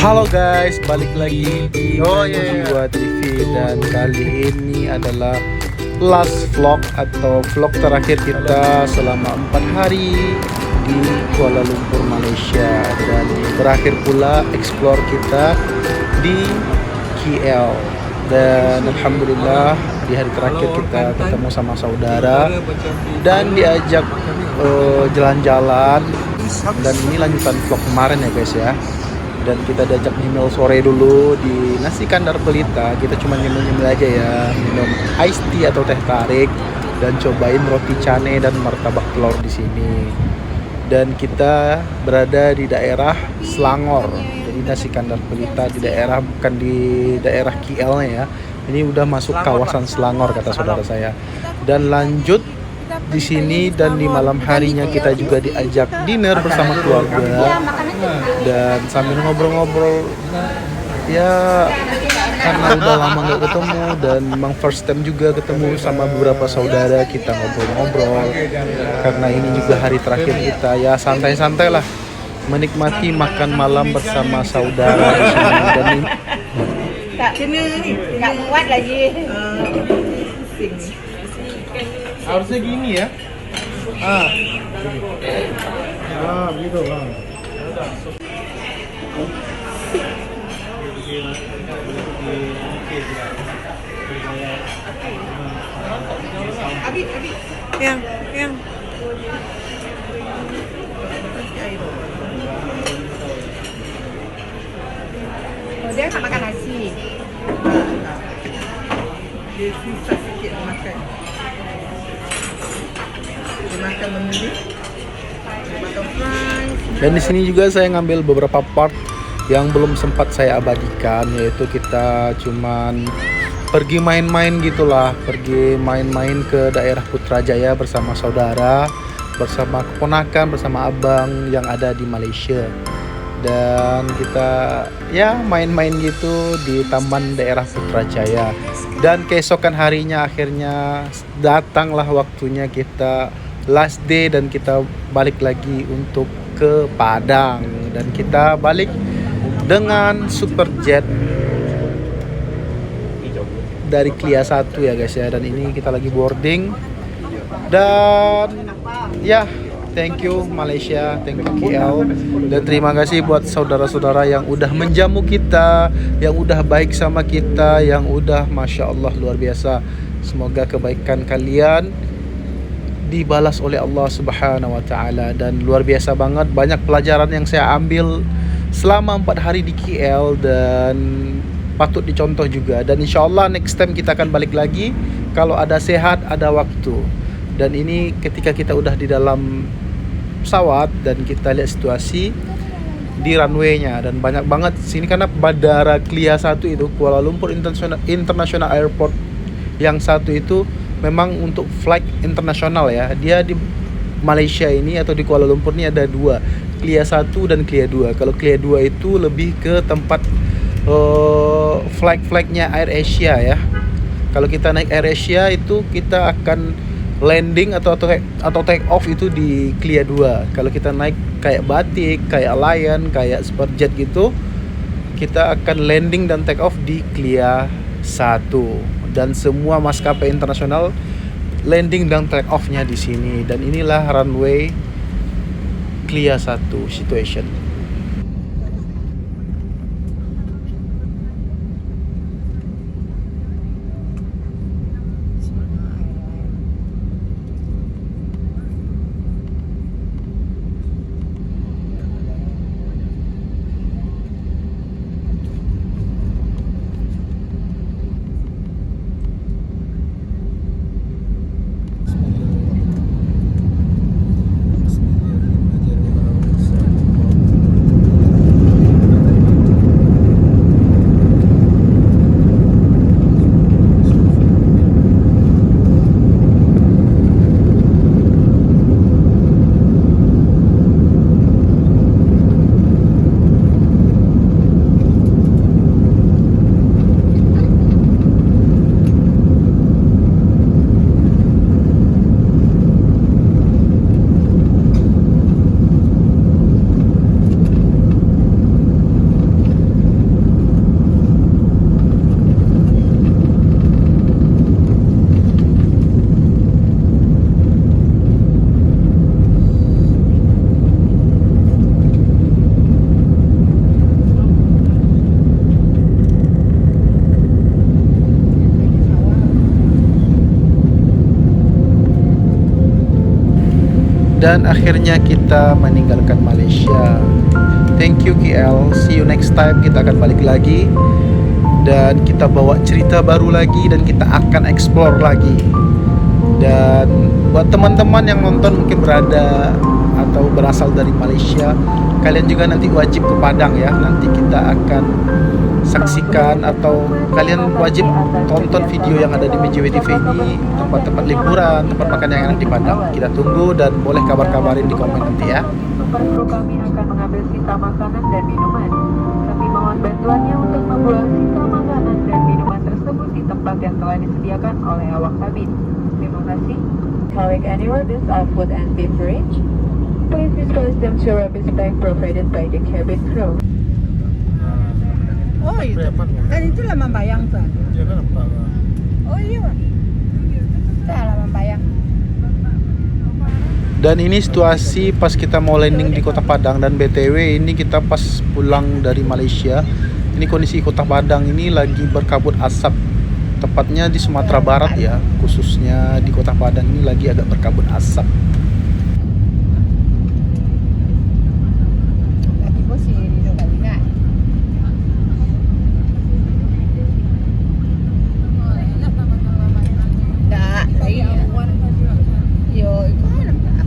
Halo guys, balik lagi di Jiwa TV dan kali ini adalah last vlog atau vlog terakhir kita selama 4 hari di Kuala Lumpur, Malaysia, dan berakhir pula explore kita di KL. Dan alhamdulillah di hari terakhir kita ketemu sama saudara dan diajak jalan-jalan, dan ini lanjutan vlog kemarin ya guys ya. Dan kita diajak nyemil sore dulu di Nasi Kandar Pelita. Kita cuma nyemil-nyemil aja ya, minum iced tea atau teh tarik dan cobain roti cane dan martabak telur di sini. Dan kita berada di daerah Selangor. Jadi Nasi Kandar Pelita di daerah, bukan di daerah KL-nya ya. Ini udah masuk kawasan Selangor kata saudara saya. Dan lanjut di sini, dan di malam harinya kita juga diajak dinner bersama keluarga dan sambil ngobrol-ngobrol ya, karena udah lama nggak ketemu dan memang first time juga ketemu sama beberapa saudara. Kita ngobrol-ngobrol karena ini juga hari terakhir kita ya, santai-santai lah menikmati makan malam bersama saudara di sini. Dan nggak kuat lagi. harusnya gini ya. Gitu bang. Abi. Yang. Oh, dia nggak makan nasi. Dia susah sikit makan. Dia makan memilih. Dan di sini juga saya ngambil beberapa part yang belum sempat saya abadikan, yaitu kita cuman pergi main-main gitulah, pergi main-main ke daerah Putrajaya bersama saudara, bersama keponakan, bersama abang yang ada di Malaysia. Dan kita ya main-main gitu di taman daerah Putrajaya. Dan keesokan harinya akhirnya datanglah waktunya kita last day, dan kita balik lagi untuk ke Padang. Dan kita balik dengan super jet dari Klia 1 ya guys ya. Dan ini kita lagi boarding. Dan ya, thank you Malaysia, thank you KL, dan terima kasih buat saudara-saudara yang udah menjamu kita, yang udah baik sama kita, yang udah Masya Allah luar biasa. Semoga kebaikan kalian dibalas oleh Allah Subhanahu wa Ta'ala. Dan luar biasa banget, banyak pelajaran yang saya ambil selama 4 hari di KL dan patut dicontoh juga. Dan insya Allah next time kita akan balik lagi kalau ada sehat, ada waktu. Dan ini ketika kita udah di dalam pesawat dan kita lihat situasi di runway-nya, dan banyak banget sini karena Bandara Klia 1 itu, Kuala Lumpur International Airport yang satu itu memang untuk flight internasional ya. Dia di Malaysia ini atau di Kuala Lumpur ini ada 2, Klia 1 dan Klia 2. Kalau Klia 2 itu lebih ke tempat flight-nya Air Asia ya. Kalau kita naik Air Asia itu kita akan landing atau take off itu di Klia 2. Kalau kita naik kayak Batik, kayak Lion, kayak Superjet gitu, kita akan landing dan take off di Klia 1. Dan semua maskapai internasional landing dan take off-nya di sini. Dan inilah runway Klia 1 situation. Dan akhirnya kita meninggalkan Malaysia. Thank you KL, see you next time. Kita akan balik lagi dan kita bawa cerita baru lagi dan kita akan explore lagi. Dan buat teman-teman yang nonton mungkin berada atau berasal dari Malaysia, kalian juga nanti wajib ke Padang ya. Nanti kita akan saksikan atau kalian wajib tonton video yang ada di MJW TV ini, tempat-tempat liburan, tempat makan yang enak di Padang. Kita tunggu dan boleh kabar-kabarin di komen nanti ya. Super kru kami akan mengambil sisa makanan dan minuman. Kami mohon bantuannya untuk membuang sisa makanan dan minuman tersebut di tempat yang telah disediakan oleh awak kabin. Terima kasih. Calling anywhere this are food and beverage. Please disclose them to rubbish bag provided by the cabin crew. Oh itu. Kan itu Lama Bayang tuh. Ya kan nampak. Oh iya. Itu Lama Bayang. Dan ini situasi pas kita mau landing di Kota Padang. Dan BTW ini kita pas pulang dari Malaysia. Ini kondisi Kota Padang ini lagi berkabut asap. Tepatnya di Sumatera Barat ya, khususnya di Kota Padang ini lagi agak berkabut asap. Lagi bosi di tempat ingat. Tak, lagi. Yo, itu mana nampak?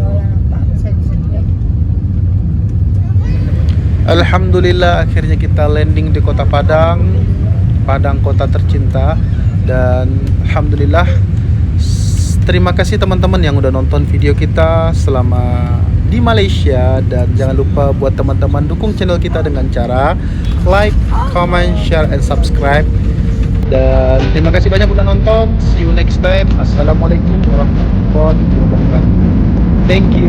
Oh, nampak sedih. Alhamdulillah akhirnya kita landing di Kota Padang, Padang kota tercinta. Dan Alhamdulillah terima kasih teman-teman yang udah nonton video kita selama di Malaysia. Dan jangan lupa buat teman-teman dukung channel kita dengan cara like, comment, share, and subscribe. Dan terima kasih banyak udah nonton. See you next time. Assalamualaikum warahmatullahi wabarakatuh. Thank you.